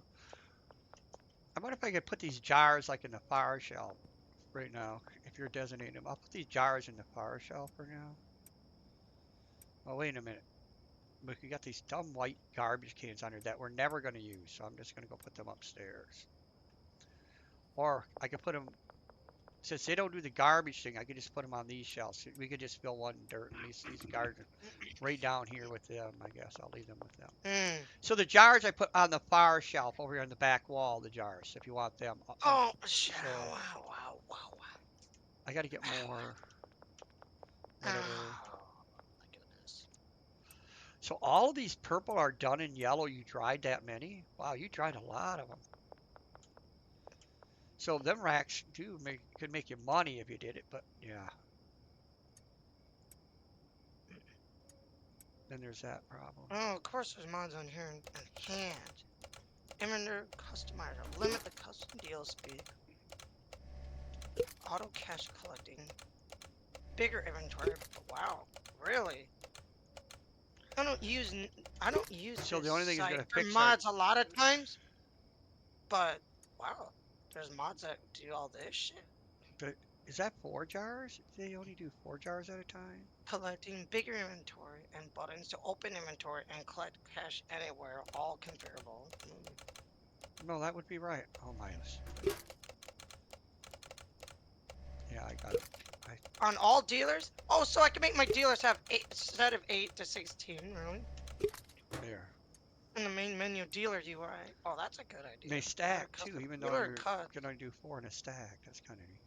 I wonder if I could put these jars like in the far shelf right now. If you're designating them, I'll put these jars in the far shelf for now. Oh, wait a minute. Look, we got these dumb white garbage cans under that we're never going to use, so I'm just going to go put them upstairs. Or I could put them, since they don't do the garbage thing, I could just put them on these shelves. We could just fill one dirt and these garbage right down here with them, I guess. I'll leave them with them. So the jars I put on the far shelf over here on the back wall, the jars, if you want them.
oh,
So
wow.
I got to get more, whatever.
Oh, my goodness.
So all of these purple are done in yellow. You dried that many? Wow, you dried a lot of them. So them racks could make you money if you did it, but yeah. then there's that problem.
Oh, of course there's mods on here. Enhance. Inventory customizer. Limit the custom deal speed. Auto cash collecting. Bigger inventory. Wow. Really? I don't use I don't use
So
this
the only thing is
site
going to
for
fix our.
mods a lot of times, but wow, there's mods that do all this shit.
Is that 4 jars? They only do 4 jars at a time?
Collecting bigger inventory and buttons to open inventory and collect cash anywhere, all configurable.
No, that would be right. Oh, minus. Yeah, I got it.
On all dealers? Oh, so I can make my dealers have 8 instead of 8 to 16, really?
There.
In the main menu dealer UI. Oh, that's a good idea.
They stack too,
Custom
even though
dealer
you're
cut.
gonna do 4 in a stack. That's kind of neat.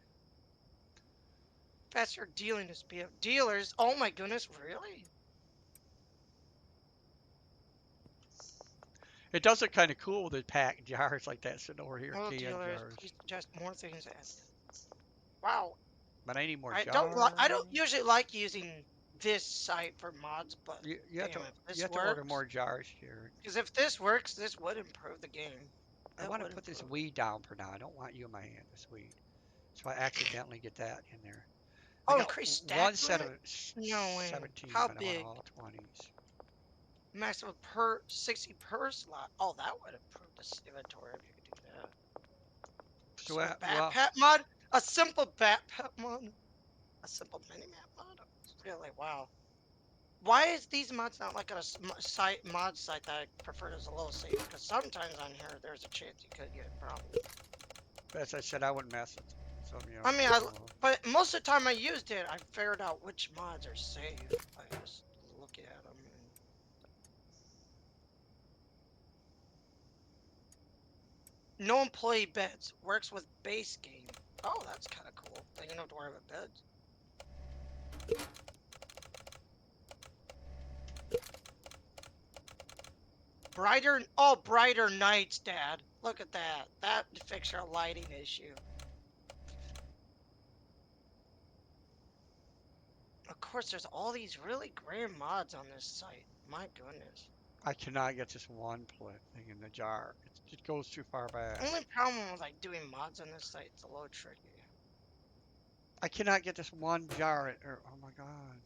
Faster dealing to speed up dealers. Oh my goodness, really?
It does look kind of cool with the packed jars like that sitting over here,
All
canned
dealers,
jars.
please suggest more things added. Wow.
But I need more
I don't
jars.
usually like using this site for mods, but
You have
damn,
to
if
you
this
have to order
works,
more jars here.
because if this works, this would improve the game.
I
That
want to
would
put this
improve.
weed down for now. I don't want you in my hand, this weed. So I accidentally get that in there. I
Oh,
got
increase stack
one set of
limit? No way.
17,
How
but I want
big?
all 20s.
Maximum per 60 per slot. Oh, that would improve this inventory if you could do that.
So,
So
well,
backpack mod? A simple backpack mod? A simple mini-map mod? Really? Wow. Why is these mods not like a site mod site that I prefer as a low save? Because sometimes on here there's a chance you could get a problem.
as I said, I wouldn't mess with some, you know.
I mean, but most of the time I used it, I figured out which mods are safe. I just look at them. No employee beds. Works with base game. Oh, that's kind of cool. Then you don't have to worry about beds. Brighter nights, Dad. Look at that. That fixes your lighting issue. Of course, there's all these really grand mods on this site. My goodness.
I cannot get this one thing in the jar. It goes too far back.
Only problem with like doing mods on this site, it's a little tricky.
I cannot get this one jar. Oh my god.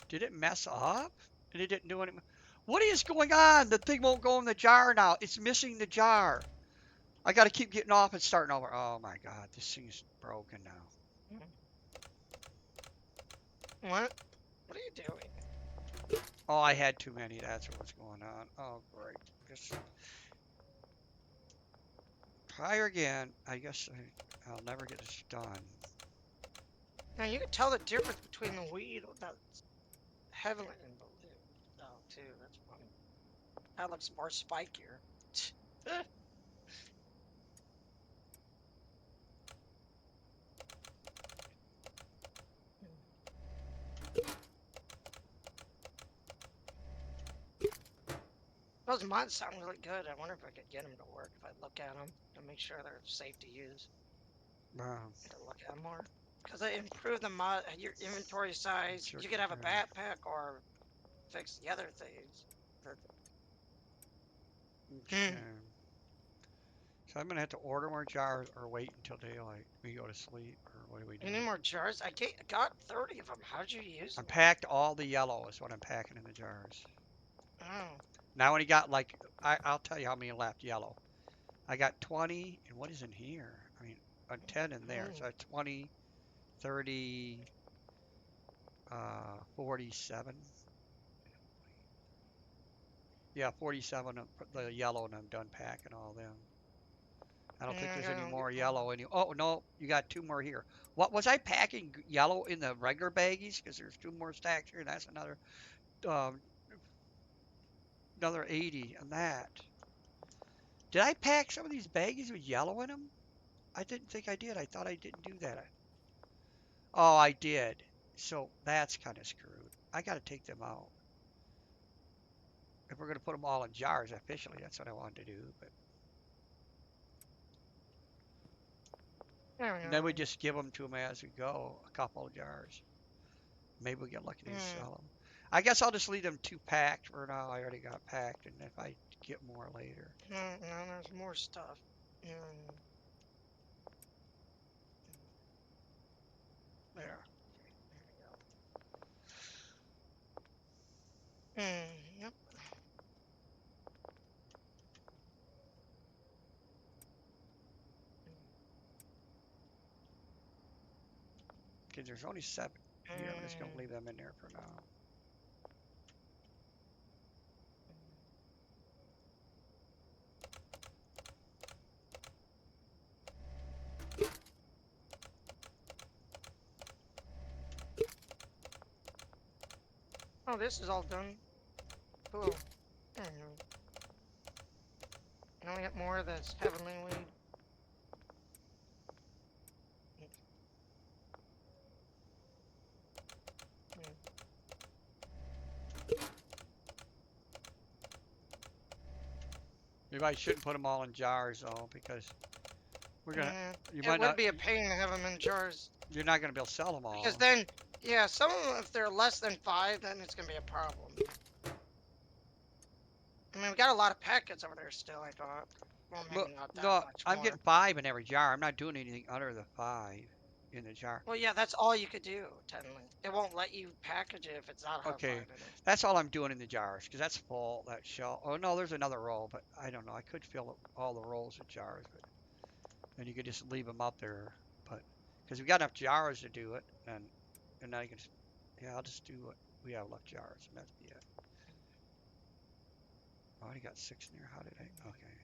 Did it mess up? And it didn't do anything. What is going on? The thing won't go in the jar now. It's missing the jar. I got to keep getting off and starting over. Oh my god, this thing's broken now.
What? What are you doing?
Oh, I had too many. That's what's going on. Oh, great. Just try again. I guess I'll never get this done.
Now you can tell the difference between the weed that's heavily in the too. That's funny. That looks more spikier. Those mods sound really good. I wonder if I could get them to work if I look at them to make sure they're safe to use. To look at them more. Because they improve the mod, your inventory size.
Sure
You could have a
can.
backpack or fix the other things.
Okay. So I'm gonna have to order more jars or wait until daylight. We go to sleep, or what do we do?
You need more jars? I got 30 of them. How'd you use
I
them?
packed all the yellow is what I'm packing in the jars.
Oh.
Now I only got like, I'll tell you how many left yellow. I got 20, and what is in here? I mean, 10 in there. So 20, 30, 47. Yeah, 47 of the yellow, and I'm done packing all them. I don't think there's any more yellow in you. Oh, no, you got 2 more here. What was I packing yellow in the regular baggies? Because there's 2 more stacks here, and that's um, another 80 on that. Did I pack some of these baggies with yellow in them? I didn't think I did. I thought I didn't do that. Oh, I did. So that's kind of screwed. I got to take them out. If we're going to put them all in jars officially, that's what I wanted to do. But
There we
then we
go.
just give them to them as we go, a couple of jars. Maybe we get lucky to
Mm,
sell them. I guess I'll just leave them two packed for now. I already got packed, and if I get more later.
no, no, there's more stuff. Mm, there. There we go. Yep.
Because there's only 7 here. I'm just gonna
Mm,
leave them in there for now.
oh, this is all done. Cool. There we go. Now we got more of this heavenly weed. Mm,
Maybe I shouldn't put them all in jars though, because we're gonna.
mm.
You
It
might
would
not.
be a pain to have them in jars.
You're not gonna be able to sell them
Because
all.
then, yeah, some of them, if they're less than 5, then it's going to be a problem. I mean, we got a lot of packets over there still, I thought. Well,
But
maybe not that
no,
much
I'm
more.
getting 5 in every jar. I'm not doing anything under the 5 in the jar.
Well, yeah, that's all you could do, technically. It won't let you package it if it's not have 5
Okay,
in it.
that's all I'm doing in the jars because that's full. That shell. Oh no, there's another roll, but I don't know. I could fill all the rolls with jars, but then you could just leave them up there. But because we got enough jars to do it, and I can. Yeah, I'll just do what we have left jars, and that's be it. I already got 6 in there. How did I? Okay.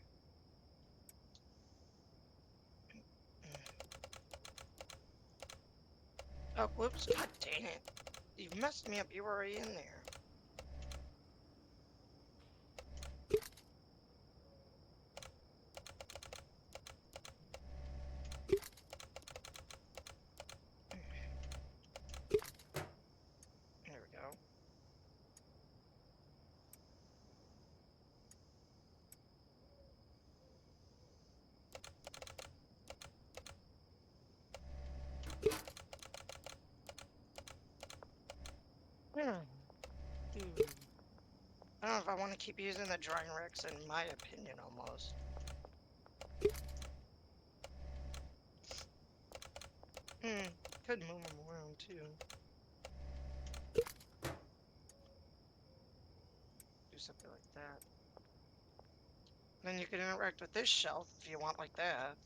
Oh, whoops. God dang it. You messed me up. You were already in there. There we go. Hmm. Hmm. I don't know if I want to keep using the drying racks, in my opinion, almost. Hmm. Could move them around, too. Do something like that. Then you can interact with this shelf if you want like that.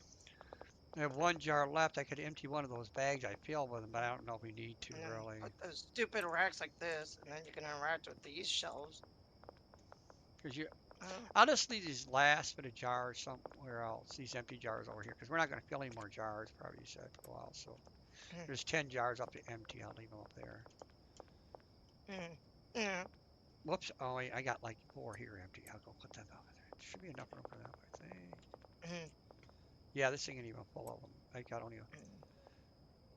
I have 1 jar left. I could empty one of those bags I filled with them, but I don't know if we need to
And then
really.
put those stupid racks like this, and then you can interact with these shelves.
Because you,
Oh,
I'll just leave these last bit of jars somewhere else. These empty jars over here, because we're not going to fill any more jars. Probably you said for a while. So
mm,
there's 10 jars up to empty. I'll leave them up there.
mm, yeah.
Whoops. Oh wait, I got like 4 here empty. I'll go put them over there. Should be enough room for them, I think.
Mm,
Yeah, this thing ain't even full of them. I got only.
mm,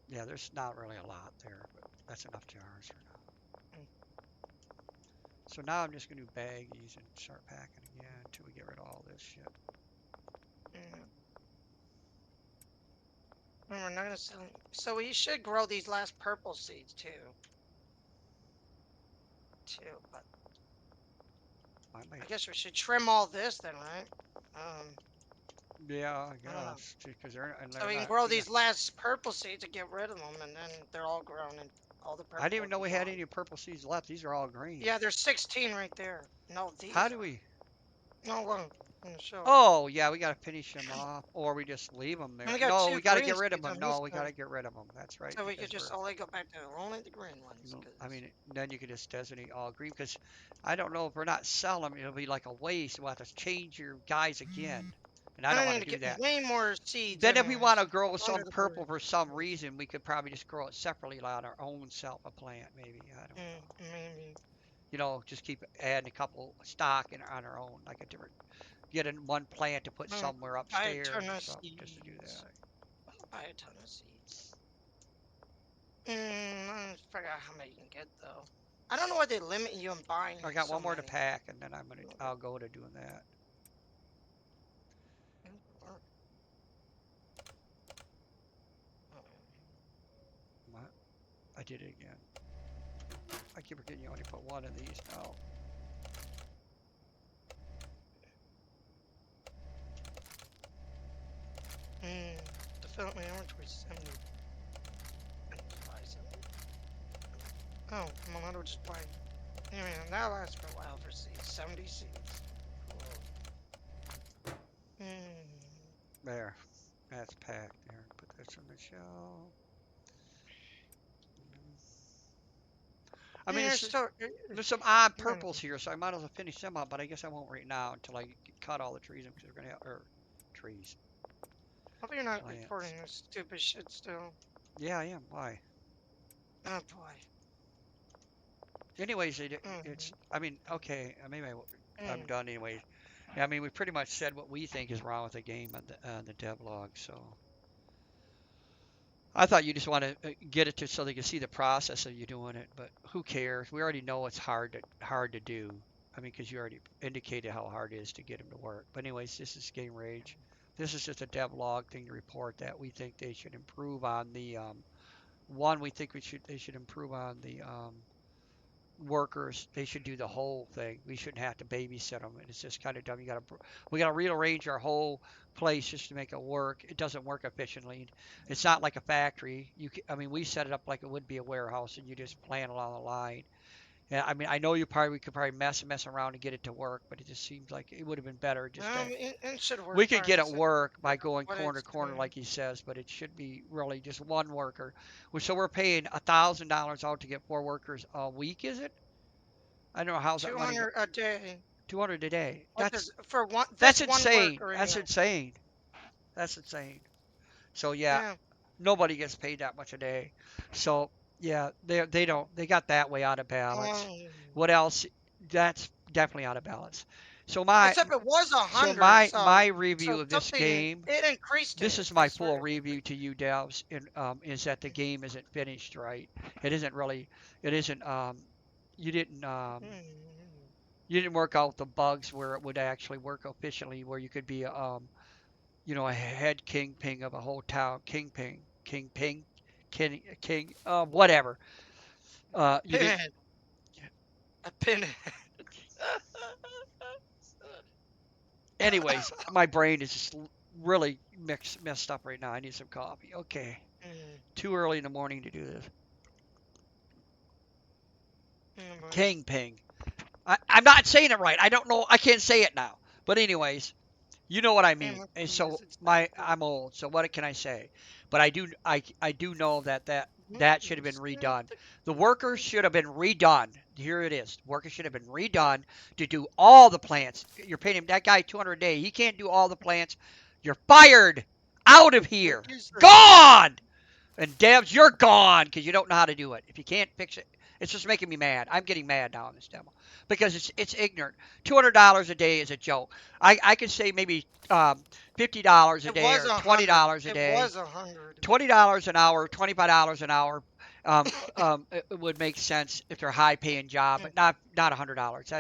Yeah, there's not really a lot there, but that's enough jars for now.
mm,
So now I'm just gonna do baggies and start packing again until we get rid of all this shit.
mm. And we're not gonna sell. So we should grow these last purple seeds too. But
I
I
might.
guess we should trim all this then, right?
Yeah, I
I don't know.
guess because they're
So we can
not.
grow
We got.
these last purple seeds and get rid of them, and then they're all grown, and all the
I
purple
didn't
will
even know
be
we had
gone.
any purple seeds left. These are all green.
Yeah, there's 16 right there. No,
How
these
do
are.
we?
No, look, on the shelf.
Oh, yeah, we gotta finish them off, or we just leave them
I
there.
only got
No,
two
we gotta
green
get rid of
seeds
them.
on
No,
this
we
side.
gotta get rid of them. That's right,
So we could
because
just
we're.
only go back to only the green ones.
I
'Cause
mean, then you could just designate all green. Because I don't know if we're not selling them, it'll be like a waste. We'll have to change your guys again, and I
and
don't
I
want
need
to
to
do
get
that.
way more seeds
Then if we
anyway,
want to
so
grow
under
some
the
purple
green.
for some reason, we could probably just grow it separately on our own self a plant, maybe. I don't know.
Maybe.
Just keep adding a couple stock on our own, like a different, get in one plant to put
Mm,
somewhere
buy a
upstairs
ton
or
of
something, just to do
seeds.
that.
Buy a ton of seeds. Let's figure out how many you can get though. I don't know why they limit you in buying
I got
so
one more to
many.
pack, and then I'll go to doing that. What? I did it again. I keep forgetting you only put one of these now.
Development inventory 70. Buy some. Oh, I'm allowed to just buy. Anyway, that lasts for a while for seeds. 70 seeds. Cool.
There. That's packed there. Put this on the shelf. I mean,
You're still.
there's some odd
You're
purples here, so I might as well finish them up. But I guess I won't right now until I cut all the trees because we're gonna have trees,
Hope you're not
plants.
recording this stupid shit still.
Yeah, I am. Why?
Oh boy.
Anyways, it's.
Mm-hmm.
I mean, okay. Maybe I'm
Mm.
done anyway. Yeah, I mean, we pretty much said what we think is wrong with the game on the devlog. So I thought you just want to get it to so they can see the process of you doing it, but who cares? We already know it's hard to do. I mean, because you already indicated how hard it is to get them to work. But anyways, this is Game Rage. This is just a devlog thing to report that we think they should improve on the one. We think they should improve on the workers. They should do the whole thing. We shouldn't have to babysit them. And it's just kind of dumb. We got to rearrange our whole place just to make it work. It doesn't work efficiently. It's not like a factory. I mean, we set it up like it would be a warehouse, and you just plan along the line. Yeah, I mean, I know we could probably mess around and get it to work, but it just seems like it would have been better just to.
It should work
We could
fine.
get it
It's
work by going
what
corner
it's
to corner
doing.
like he says, but it should be really just one worker. So we're paying $1,000 out to get 4 workers a week, is it? I don't know how's that money go.
200 a day.
200 a day.
Which is
That's
for one.
that's
This one
insane.
worker
That's
anyway.
insane. That's insane. So yeah,
Yeah.
nobody gets paid that much a day. So yeah, they got that way out of balance.
Um,
What else? That's definitely out of balance. So my
Except it was a
so
hundred,
my
so
review of this
something
game.
it increased
This
it.
is
I
my full
swear.
review to you devs, and is that the game isn't finished right. It isn't really. It isn't. You didn't.
Hmm.
You didn't work out the bugs where it would actually work efficiently, where you could be a head kingpin of a whole town, king, whatever. You didn't.
Pinhead. A pinhead.
Anyways, my brain is just really messed up right now. I need some coffee. Okay,
Mm,
too early in the morning to do this.
boy.
Kingpin. I'm not saying it right. I don't know. I can't say it now. But anyways, you know what I
Can't
mean.
look
And
for
so
message back.
I'm old. So what can I say? But I do know that should have been redone. The workers should have been redone. Here it is. Workers should have been redone to do all the plants. You're paying him that guy 200 a day. He can't do all the plants. You're fired. Out of here. Gone. And devs, you're gone because you don't know how to do it. If you can't fix it, it's just making me mad. I'm getting mad now on this demo because it's ignorant. $200 a day is a joke. I could say maybe $50 a
It
day
was
or
a hundred.
$20 a
It
day,
was 100.
$20 an hour, $25 an hour. It would make sense if they're a high-paying job, but not $100.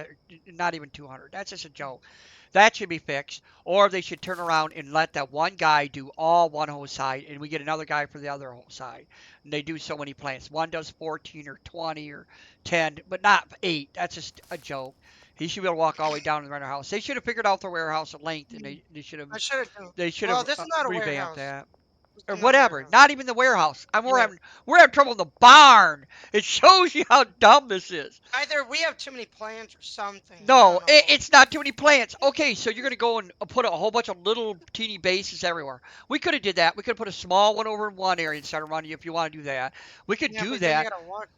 Not even 200. That's just a joke. That should be fixed, or they should turn around and let that one guy do all one whole side, and we get another guy for the other whole side. And they do so many plants. One does 14 or 20 or 10, but not 8. That's just a joke. He should be able to walk all the way down to the rental house. They should have figured out the warehouse length, and they should have
I should have done.
they should
Well,
have
this is not a
revamped
warehouse.
that
This
or
is not a
whatever.
warehouse.
Not even the warehouse.
Yeah.
We're having trouble in the barn. It shows you how dumb this is.
Either we have too many plants or something. I
No,
don't know.
it's not too many plants. Okay, so you're gonna go and put a whole bunch of little teeny bases everywhere. We could have did that. We could have put a small one over in one area and started running if you want to do that. We could
Yeah,
do
but then you
that.
gotta walk.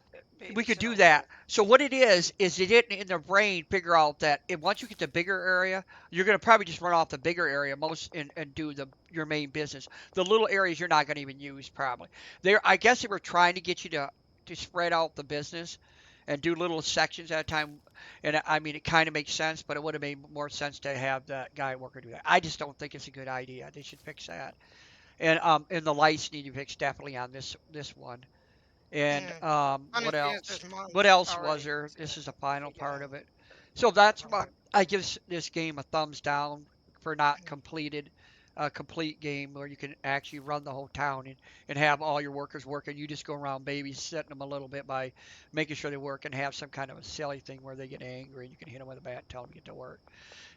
We could
Babysit
do
all
that.
that.
So what it is they didn't in their brain figure out that once you get the bigger area, you're gonna probably just run off the bigger area and do your main business. The little areas you're not gonna even use probably. I guess they were trying to get you to spread out the business and do little sections at a time. And I mean, it kind of makes sense, but it would have made more sense to have that guy worker do that. I just don't think it's a good idea. They should fix that. And the lights need to be fixed definitely on this one. And
Yeah.
what
Honestly, it's
else?
just mine
What else was
already.
there?
So
This is the final
yeah.
part of it. So that's I give this game a thumbs down for not completed. a complete game where you can actually run the whole town and have all your workers working. You just go around babysitting them a little bit by making sure they work and have some kind of a silly thing where they get angry and you can hit them with a bat and tell them to get to work.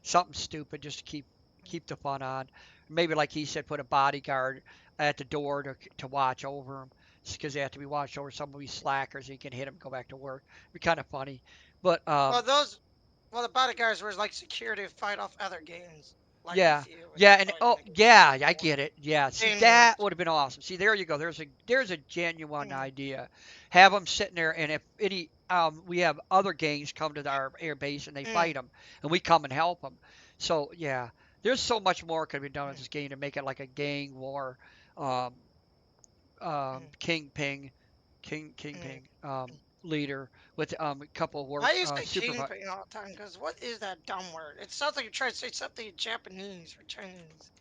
Something stupid just to keep the fun on. Maybe like he said, put a bodyguard at the door to watch over them because they have to be watched over. Some of these slackers, you can hit them, go back to work. It'd be kind of funny, but
Well, the bodyguards were like security to fight off other games. Like
yeah,
if you were
yeah, and
fighting
oh
against
yeah, I
more
get it. Yeah, see
game
that
modes.
would have been awesome. See, there you go. There's a genuine
Mm,
idea. Have them sitting there, and if any we have other gangs come to our air base and they
mm,
fight them, and we come and help them. So yeah, there's so much more could be done with
mm,
this game to make it like a gang war, um,
mm,
kingpin, kingpin
mm.
leader with a couple work
I use that
supervisors.
kingpin all the time because what is that dumb word? It sounds like you're trying to say something in Japanese or Chinese.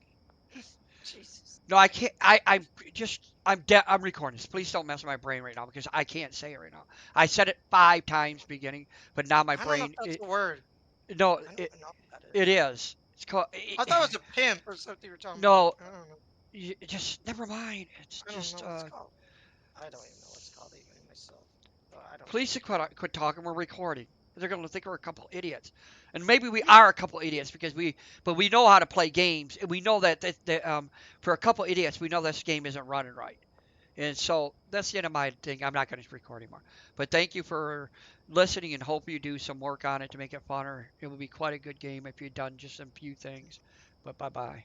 Jesus.
No, I can't. I'm recording this. Please don't mess with my brain right now because I can't say it right now. I said it 5 times beginning, but now my
I don't know if
brain.
that's a word.
No,
I don't even know what that
it
is.
is. It's called.
I thought it was a pimp or something you were talking about.
No,
I don't know.
just never mind. It's
I don't know
just.
what it's called. I don't even know what it's called even myself. But I don't know
Please
what it's called.
quit talking. We're recording. They're gonna think we're a couple idiots, and maybe we
Hmm.
are a couple idiots because but we know how to play games, and we know that for a couple idiots, we know this game isn't running right. And so that's the end of my thing. I'm not going to record anymore. But thank you for listening and hope you do some work on it to make it funner. It would be quite a good game if you'd done just a few things. But bye bye.